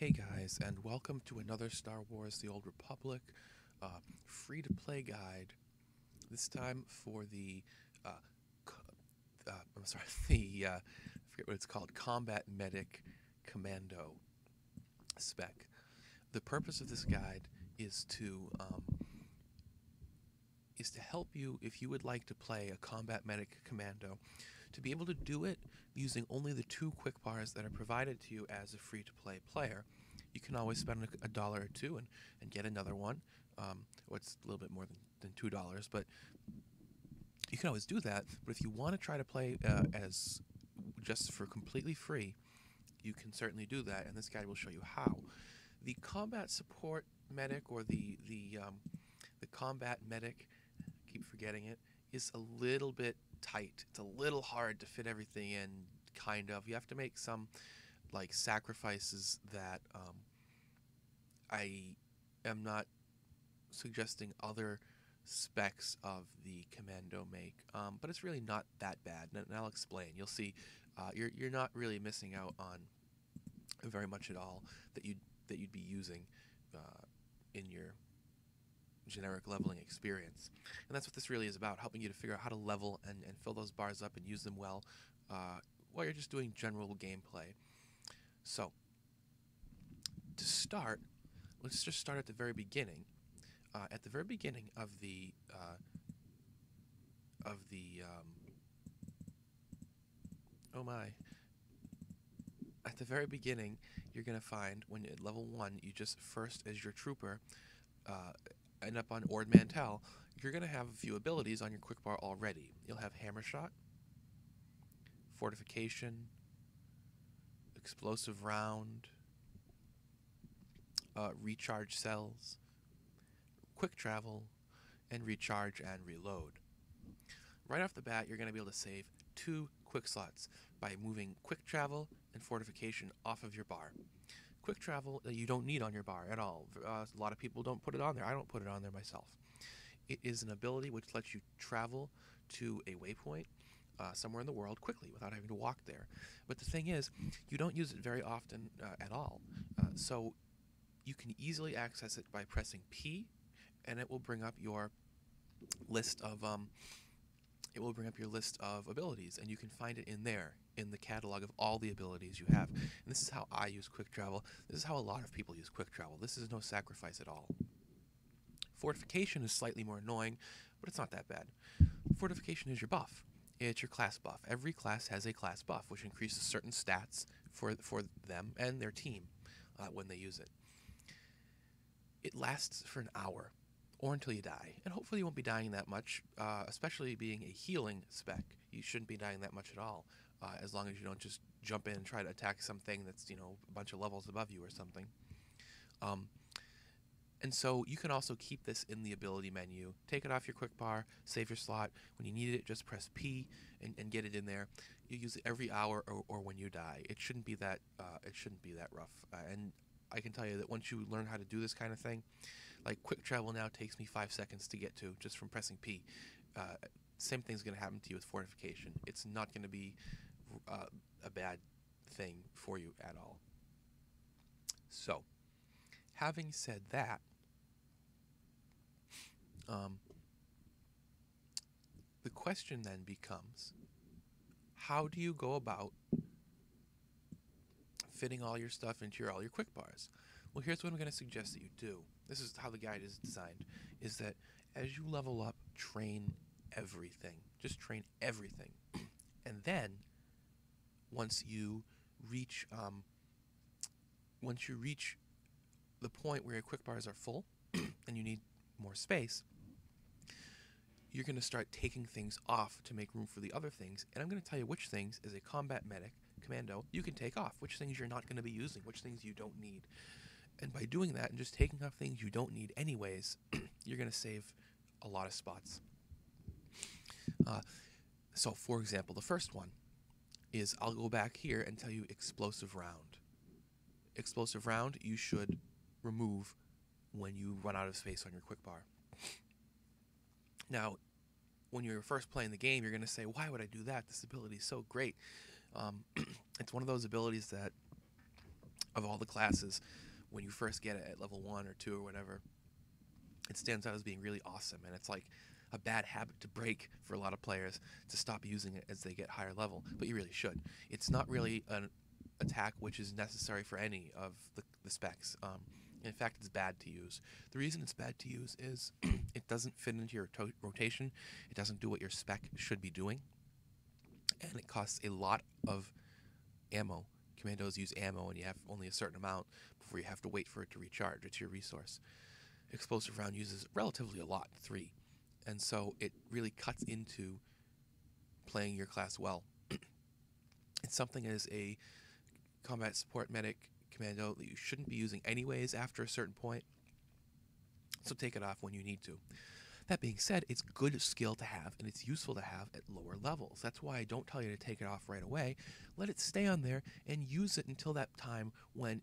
Hey guys, and welcome to another Star Wars: The Old Republic free-to-play guide. This time for the, I'm sorry, the I forget what it's called, Combat Medic Commando spec. The purpose of this guide is to help you if you would like to play a Combat Medic Commando, to be able to do it using only the two quick bars that are provided to you as a free-to-play player. You can always spend a dollar or two and get another one. Or it's a little bit more than $2, but you can always do that. But if you want to try to play as just for completely free, you can certainly do that, and this guide will show you how. The combat support medic, or the combat medic, I keep forgetting it, is a little bit tight. It's a little hard to fit everything in, kind of. You have to make some sacrifices that I am not suggesting other specs of the Commando make, but it's really not that bad, and I'll explain. You'll see. You're not really missing out on very much at all that you'd be using in your generic leveling experience. And that's what this really is about, helping you to figure out how to level and fill those bars up and use them well while you're just doing general gameplay. So, to start, let's just start at the very beginning. At the very beginning of the oh my. At the very beginning, you're going to find, when at level 1, you just first, as your trooper, end up on Ord Mantell, you're going to have a few abilities on your quick bar already. You'll have Hammer Shot, Fortification, Explosive Round, Recharge Cells, Quick Travel, and Recharge and Reload. Right off the bat, you're going to be able to save 2 quick slots by moving Quick Travel and Fortification off of your bar. Quick Travel you don't need on your bar at all. A lot of people don't put it on there. I don't put it on there myself. It is an ability which lets you travel to a waypoint somewhere in the world quickly without having to walk there. But the thing is, you don't use it very often at all. So you can easily access it by pressing P, and it will bring up your list of abilities, and you can find it in there, in the catalog of all the abilities you have. And this is how I use Quick Travel. This is how a lot of people use Quick Travel. This is no sacrifice at all. Fortification is slightly more annoying, but it's not that bad. Fortification is your buff. It's your class buff. Every class has a class buff, which increases certain stats for them and their team when they use it. It lasts for an hour, or until you die, and hopefully you won't be dying that much, especially being a healing spec. You shouldn't be dying that much at all, as long as you don't just jump in and try to attack something that's, a bunch of levels above you or something. And so you can also keep this in the ability menu. Take it off your quick bar, save your slot. When you need it, just press P and get it in there. You use it every hour or when you die. It shouldn't be that rough. And I can tell you that once you learn how to do this kind of thing, like Quick Travel now takes me 5 seconds to get to just from pressing P. Same thing's going to happen to you with Fortification. It's not going to be a bad thing for you at all. So, having said that, the question then becomes, how do you go about fitting all your stuff into all your quick bars? Well, here's what I'm going to suggest that you do. This is how the guide is designed, is that as you level up, train everything. Just train everything. And then, once you reach the point where your quick bars are full and you need more space, you're going to start taking things off to make room for the other things. And I'm going to tell you which things, as a Combat Medic Commando, you can take off, which things you're not going to be using, which things you don't need. And by doing that and just taking off things you don't need anyways, you're going to save a lot of spots. So, for example, the first one is, I'll go back here and tell you Explosive Round. Explosive Round you should remove when you run out of space on your quick bar. Now, when you're first playing the game, you're going to say, why would I do that? This ability is so great. It's one of those abilities that of all the classes, when you first get it at level 1 or 2 or whatever, it stands out as being really awesome, and it's like a bad habit to break for a lot of players to stop using it as they get higher level, but you really should. It's not really an attack which is necessary for any of the specs. In fact, it's bad to use. The reason it's bad to use is it doesn't fit into your rotation, it doesn't do what your spec should be doing, and it costs a lot of ammo. Commandos use ammo, and you have only a certain amount before you have to wait for it to recharge. It's your resource. Explosive round uses relatively a lot, 3, and so it really cuts into playing your class well. It's something as a combat support medic commando that you shouldn't be using anyways after a certain point, so take it off when you need to. That being said, it's good skill to have, and it's useful to have at lower levels. That's why I don't tell you to take it off right away. Let it stay on there and use it until that time when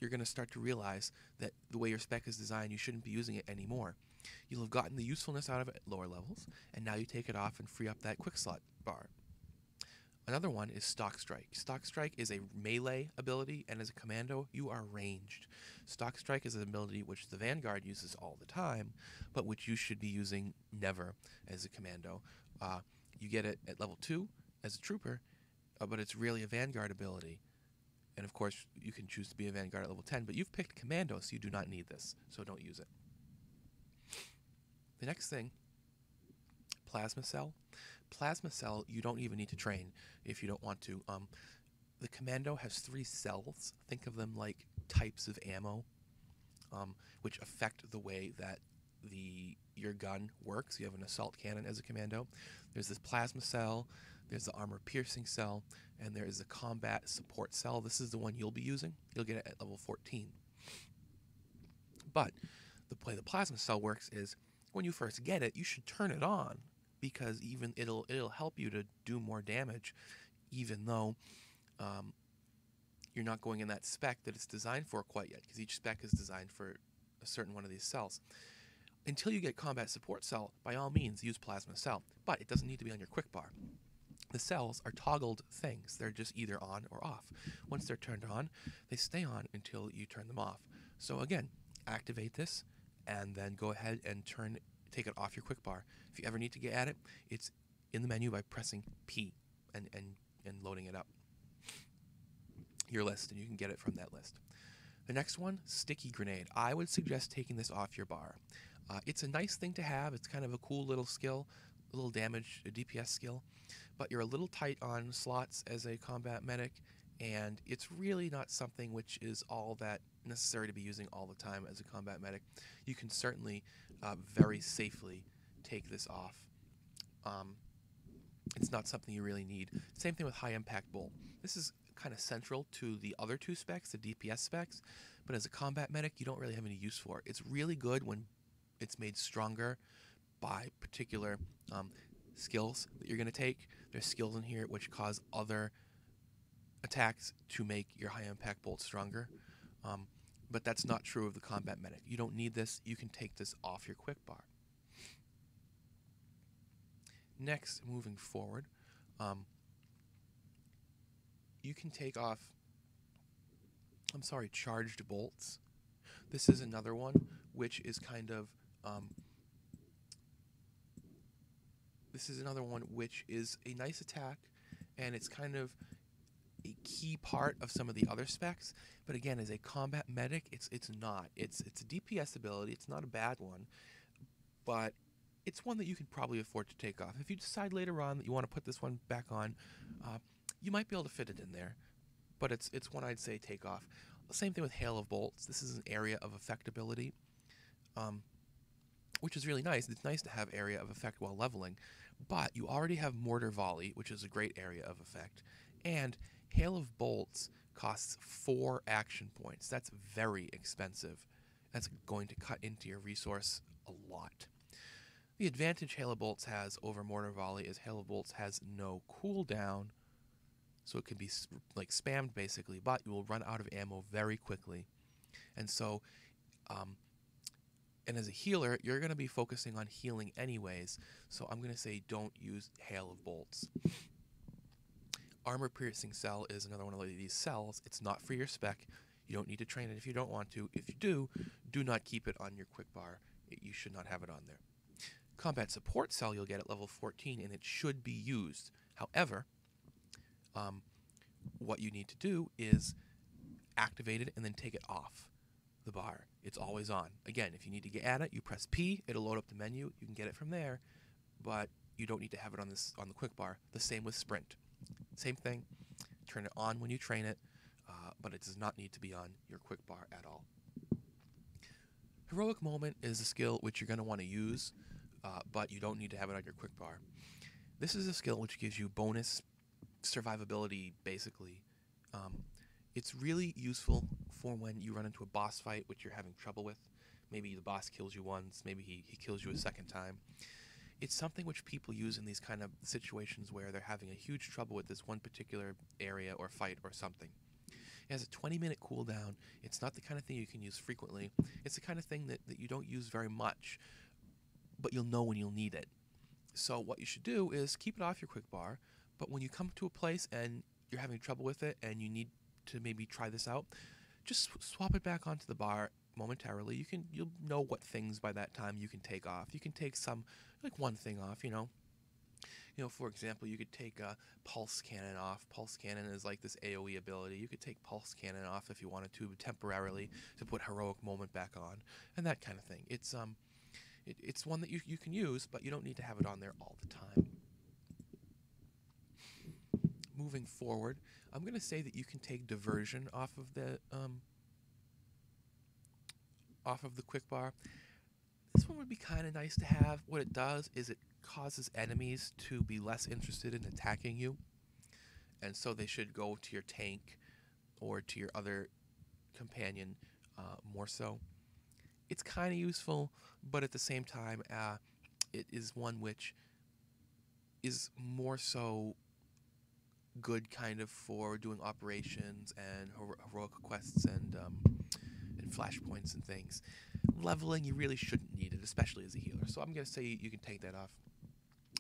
you're going to start to realize that the way your spec is designed, you shouldn't be using it anymore. You'll have gotten the usefulness out of it at lower levels, and now you take it off and free up that quick slot bar. Another one is Stock Strike. Stock Strike is a melee ability, and as a commando, you are ranged. Stock Strike is an ability which the Vanguard uses all the time, but which you should be using never as a commando. You get it at level 2 as a trooper, but it's really a Vanguard ability. And of course, you can choose to be a Vanguard at level 10, but you've picked commando, so you do not need this, so don't use it. The next thing, Plasma Cell. Plasma Cell, you don't even need to train if you don't want to. The commando has 3 cells. Think of them like types of ammo, which affect the way that your gun works. You have an assault cannon as a commando. There's this plasma cell, there's the armor piercing cell, and there is the combat support cell. This is the one you'll be using. You'll get it at level 14. But the way the plasma cell works is when you first get it, you should turn it on, because even it'll help you to do more damage, even though you're not going in that spec that it's designed for quite yet, because each spec is designed for a certain one of these cells. Until you get combat support cell, by all means use plasma cell, but it doesn't need to be on your quick bar. The cells are toggled things. They're just either on or off. Once they're turned on, they stay on until you turn them off. So again, activate this and then go ahead and take it off your quick bar. If you ever need to get at it, it's in the menu by pressing P and loading it up. Your list, and you can get it from that list. The next one, Sticky Grenade. I would suggest taking this off your bar. It's a nice thing to have. It's kind of a cool little skill, a little damage, a DPS skill, but you're a little tight on slots as a combat medic, and it's really not something which is all that necessary to be using all the time as a combat medic. You can certainly very safely take this off. It's not something you really need. Same thing with High Impact Bolt. This is kind of central to the other 2 specs, the DPS specs, but as a combat medic, you don't really have any use for it. It's really good when it's made stronger by particular skills that you're going to take. There's skills in here which cause other attacks to make your High Impact Bolt stronger, but that's not true of the combat medic. You don't need this. You can take this off your quick bar. Next, moving forward, you can take off, charged bolts. This is another one which is kind of, a nice attack, and it's kind of a key part of some of the other specs. But again, as a combat medic, it's not. It's a DPS ability. It's not a bad one, but it's one that you could probably afford to take off. If you decide later on that you want to put this one back on, you might be able to fit it in there, but it's one I'd say take off. Same thing with Hail of Bolts. This is an area of effect ability, which is really nice. It's nice to have area of effect while leveling, but you already have Mortar Volley, which is a great area of effect, and Hail of Bolts costs 4 action points. That's very expensive. That's going to cut into your resource a lot. The advantage Hail of Bolts has over Mortar Volley is Hail of Bolts has no cooldown, so it can be like spammed basically, but you will run out of ammo very quickly. And so, and as a healer, you're going to be focusing on healing anyways, so I'm going to say don't use Hail of Bolts. Armor piercing cell is another one of these cells. It's not for your spec. You don't need to train it if you don't want to. If you do not keep it on your quick bar. You should not have it on there. Combat support cell you'll get at level 14, and it should be used. However, what you need to do is activate it and then take it off the bar. It's always on. Again, if you need to get at it, you press P, it'll load up the menu, you can get it from there, but you don't need to have it on the quick bar. The same with sprint. Same thing, turn it on when you train it, but it does not need to be on your quick bar at all. Heroic Moment is a skill which you're going to want to use, but you don't need to have it on your quick bar. This is a skill which gives you bonus survivability, basically. It's really useful for when you run into a boss fight which you're having trouble with. Maybe the boss kills you once, maybe he kills you a second time. It's something which people use in these kind of situations where they're having a huge trouble with this one particular area or fight or something. It has a 20-minute cooldown. It's not the kind of thing you can use frequently. It's the kind of thing that you don't use very much, but you'll know when you'll need it. So what you should do is keep it off your quick bar, but when you come to a place and you're having trouble with it and you need to maybe try this out, just swap it back onto the bar momentarily. You'll know what things by that time you can take off. You can take some, like one thing off, you know, for example, you could take a Pulse Cannon off. Pulse Cannon is like this AoE ability. You could take Pulse Cannon off if you wanted to temporarily to put Heroic Moment back on, and that kind of thing. It's one that you can use, but you don't need to have it on there all the time. Moving forward, I'm going to say that you can take Diversion off of the quick bar. This one would be kind of nice to have. What it does is it causes enemies to be less interested in attacking you, and so they should go to your tank or to your other companion more so. It's kind of useful, but at the same time, it is one which is more so good kind of for doing operations and heroic quests and flashpoints and things. Leveling, you really shouldn't need it, especially as a healer. So I'm going to say you can take that off.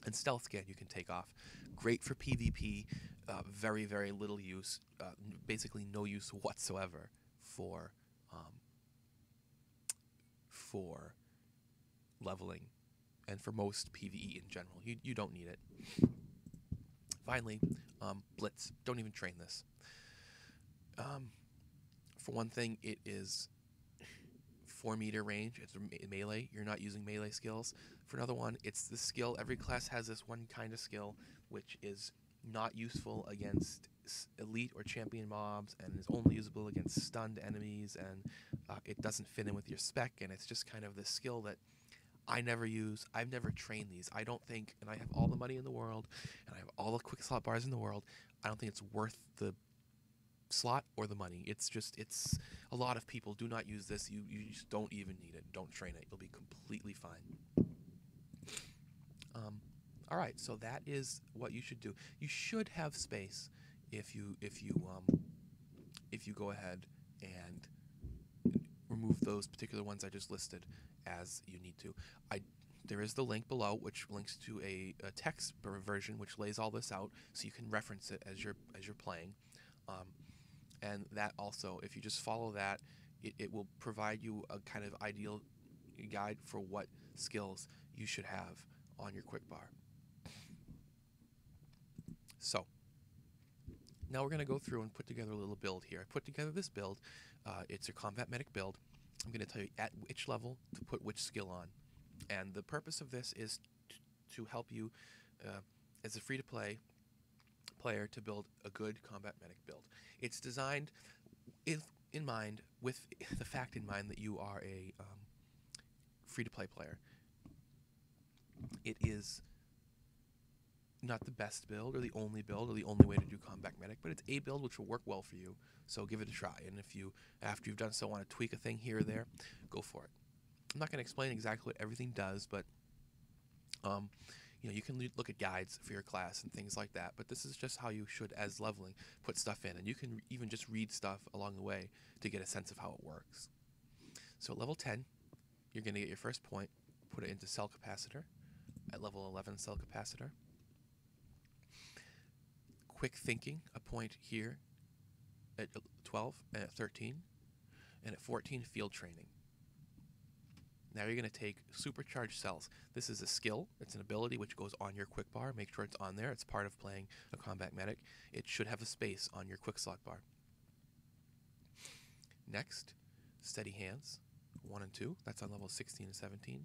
And Stealth Scan you can take off. Great for PvP, very, very little use, basically no use whatsoever for leveling and for most PvE in general. You don't need it. Finally, Blitz. Don't even train this. For one thing, it is 4-meter range. It's melee. You're not using melee skills. For another one, it's the skill. Every class has this one kind of skill which is not useful against elite or champion mobs and is only usable against stunned enemies, and it doesn't fit in with your spec, and it's just kind of this skill that I never use. I've never trained these. I don't think, and I have all the money in the world, and I have all the quick slot bars in the world, I don't think it's worth the slot or the money. It's a lot of people do not use this. You just don't even need it. Don't train it. You'll be completely fine. All right, so that is what you should do. You should have space if you go ahead and remove those particular ones I just listed as you need to. There is the link below which links to a text version which lays all this out so you can reference it as you're playing. And that also, if you just follow that, it will provide you a kind of ideal guide for what skills you should have on your quick bar. So, now we're going to go through and put together a little build here. I put together this build. It's a Combat Medic build. I'm going to tell you at which level to put which skill on. And the purpose of this is to help you, as a free-to-play player, to build a good Combat Medic build. It's designed in mind, with the fact in mind that you are a free-to-play player. It is not the best build or the only build or the only way to do Combat Medic, but it's a build which will work well for you, so give it a try. And if you, after you've done so, want to tweak a thing here or there, go for it. I'm not going to explain exactly what everything does, but you can look at guides for your class and things like that, but this is just how you should, as leveling, put stuff in. And you can even just read stuff along the way to get a sense of how it works. So at level 10, you're going to get your first point, put it into Cell Capacitor. At level 11, Cell Capacitor. quick thinking, a point here at 12 and at 13, and at 14, field training. Now you're going to take supercharged cells. This is a skill. It's an ability which goes on your quick bar. Make sure it's on there. It's part of playing a combat medic. It should have a space on your quick slot bar. Next, steady hands, 1 and 2. That's on levels 16 and 17.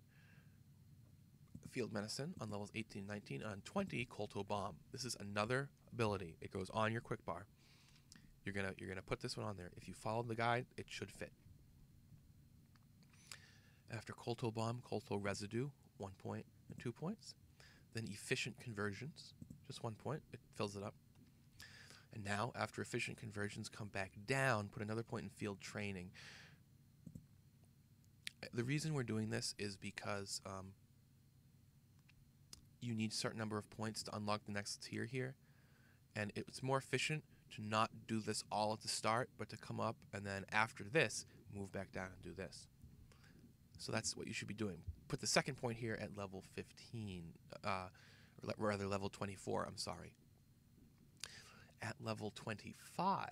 Field medicine on levels 18 and 19. On 20, Colto bomb. This is another ability. It goes on your quick bar. You're gonna put this one on there. If you follow the guide, it should fit. After Colto bomb, Colto residue, 1 point and 2 points. Then efficient conversions, just 1 point. It fills it up. And now, after efficient conversions, come back down, put another point in field training. The reason we're doing this is because you need a certain number of points to unlock the next tier here. And it's more efficient to not do this all at the start, but to come up and then after this, move back down and do this. So that's what you should be doing. Put the second point here at level 15, or rather level 24, I'm sorry. At level 25,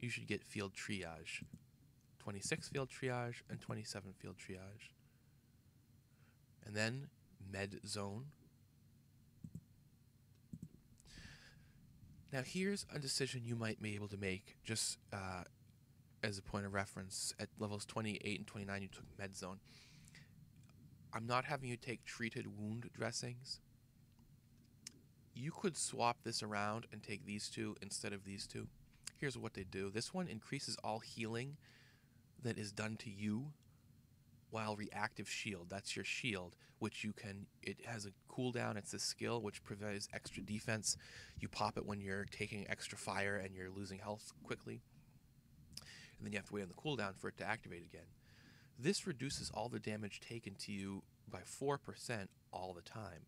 you should get field triage. 26 field triage and 27 field triage. And then med zone. Now here's a decision you might be able to make just as a point of reference. At levels 28 and 29 you took med zone. I'm not having you take treated wound dressings. You could swap this around and take these two instead of these two. Here's what they do. This one increases all healing that is done to you while reactive shield. That's your shield, which you can, it has a cooldown. It's a skill which provides extra defense. You pop it when you're taking extra fire and you're losing health quickly. And then you have to wait on the cooldown for it to activate again. This reduces all the damage taken to you by 4% all the time.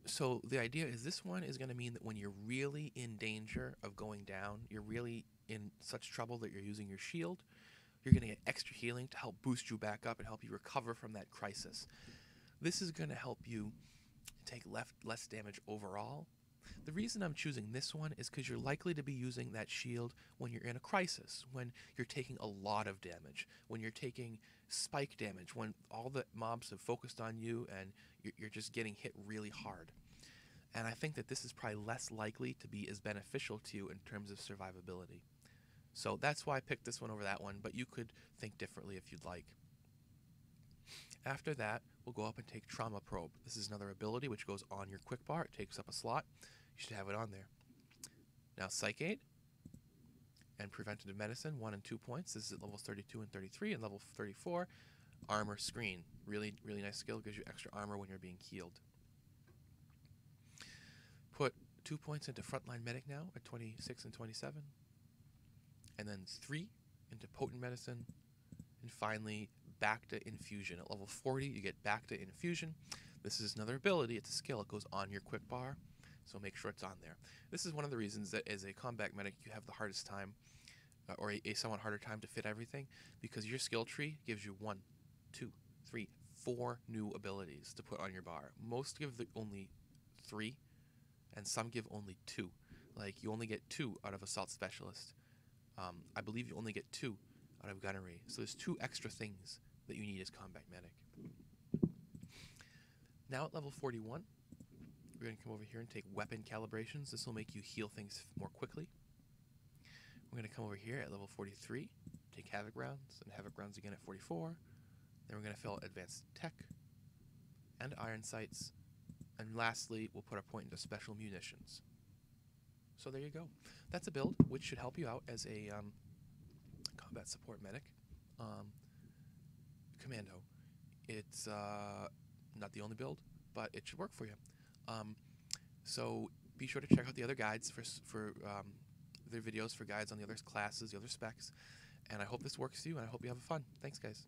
So the idea is this one is going to mean that when you're really in danger of going down, you're really in such trouble that you're using your shield, you're going to get extra healing to help boost you back up and help you recover from that crisis. This is going to help you take less damage overall. The reason I'm choosing this one is because you're likely to be using that shield when you're in a crisis, when you're taking a lot of damage, when you're taking spike damage, when all the mobs have focused on you and you're just getting hit really hard. And I think that this is probably less likely to be as beneficial to you in terms of survivability. So that's why I picked this one over that one, but you could think differently if you'd like. After that, we'll go up and take Trauma Probe. This is another ability which goes on your quick bar. It takes up a slot. You should have it on there. Now Psych Aid and Preventative Medicine, 1 and 2 points. This is at levels 32 and 33, and level 34, Armor Screen. Really nice skill, gives you extra armor when you're being healed. Put 2 points into Frontline Medic now at 26 and 27, and then 3 into Potent Medicine, and finally back to Infusion. At level 40, you get back to Infusion. This is another ability. It's a skill. It goes on your quick bar, so make sure it's on there. This is one of the reasons that as a combat medic, you have the hardest time, or a somewhat harder time to fit everything, because your skill tree gives you 1, 2, 3, 4 new abilities to put on your bar. Most give only 3, and some give only 2. Like, you only get 2 out of Assault Specialist. I believe you only get 2 out of Gunnery. So there's 2 extra things that you need as Combat Medic. Now at level 41, we're going to come over here and take Weapon Calibrations. This will make you heal things more quickly. We're going to come over here at level 43, take Havoc Rounds, and Havoc Rounds again at 44. Then we're going to fill Advanced Tech and Iron Sights. And lastly, we'll put a point into Special Munitions. So there you go. That's a build which should help you out as a combat support medic. Commando. It's not the only build, but it should work for you. So be sure to check out the other guides for their videos for guides on the other classes, the other specs. And I hope this works for you, and I hope you have fun. Thanks, guys.